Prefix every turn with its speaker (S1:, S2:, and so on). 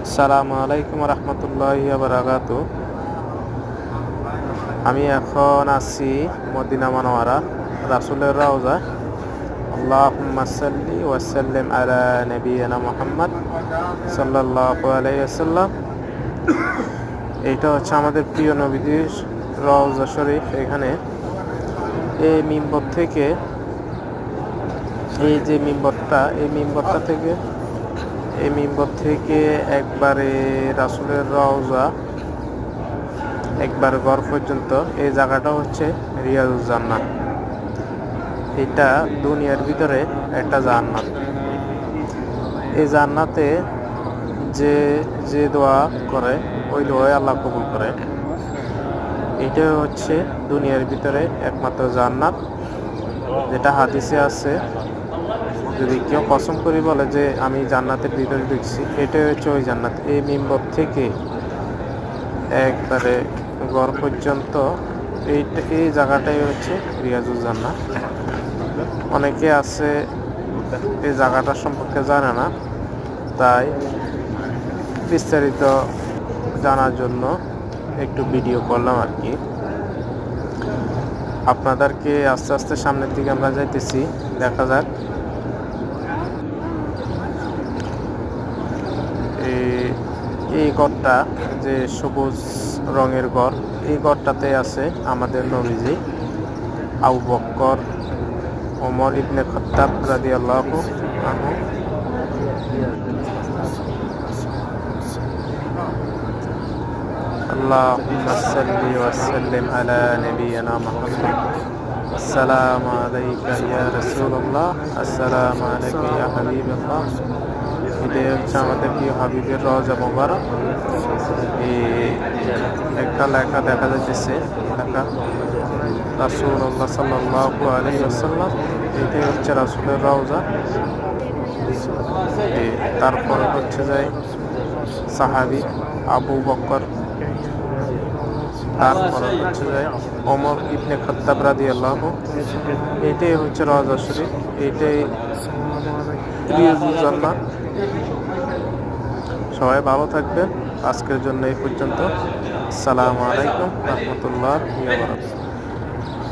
S1: আসসালামু আলাইকুম রহমতুল্লাহি ওয়া বারাকাতুহু। আমি এখন আছি মদিনা মুনাওয়ারা রাসূলের রওজা। আল্লাহুম্মা সাল্লি ওয়া সাল্লিম আলা নাবিয়িনা মুহাম্মদ সাল্লাল্লাহু আলাইহি ওয়াসাল্লাম। এটা হচ্ছে আমাদের প্রিয় নবীজির রওজা শরীফ। এখানে এই মিম্বর থেকে এই মিম্বর থেকে একবারে রাসূলের রওজা একবার ঘর পর্যন্ত এই জায়গাটা হচ্ছে রিয়াজুল জান্নাত। এটা দুনিয়ার ভিতরে একটা জান্নাত। এই জান্নাতে যে যে দোয়া করে ওই দোয়াই আল্লাহ কবুল করে। এটা হচ্ছে দুনিয়ার ভিতরে একমাত্র জান্নাত, যেটা হাদিসে আছে। যদি কেউ কসম করে বলে যে আমি জান্নাতের ভিতরে ঢুকছি, এটাই হচ্ছে ওই জান্নাত। এই মিম্বর থেকে একবারে ঘর পর্যন্ত এই জায়গাটাই হচ্ছে রিয়াজুল জান্নাত। অনেকে আছে এই জায়গাটা সম্পর্কে জানে না, তাই বিস্তারিত জানার জন্য একটু ভিডিও করলাম আর কি। আপনাদেরকে আস্তে আস্তে সামনের দিকে আমরা যাইতেছি, দেখা যাক। এই ঘরটা যে সবুজ রঙের ঘর, এই ঘরটাতে আছে আমাদের নবীজি, আবু বকর, ওমর ইবনে খাত্তাব রাদিয়াল্লাহু আনহু। আল্লাহুম্মা সাল্লি ওয়া সাল্লিম আলা নাবিয়িনা মুহাম্মদ। আসসালামু আলাইকা ইয়া রাসূলুল্লাহ, আসসালামু আলাইকা ইয়া হাবিবাল্লাহ। এটাই হচ্ছে আমাদের প্রিয় হাবিবের রওজা মোবারক। একটা লেখা দেখা যাচ্ছে, লেখা রাসূলুল্লাহ সাল্লাল্লাহু আলাইহি ওয়াসাল্লাম। এটাই হচ্ছে রাসূলের রওজা। তারপর হচ্ছে যায় সাহাবী আবু বকর, তারপর হচ্ছে যায় ওমর ইবনে খাত্তাব রাদিয়াল্লাহু। এটাই হচ্ছে রওজা শরীফ, এটাই রিয়াজুল জান্নাত। সবাই ভালো থাকবেন। আজকের জন্য এই পর্যন্ত। আসসালামু আলাইকুম রহমতুল্লাহি ওয়া বারাকাতুহু।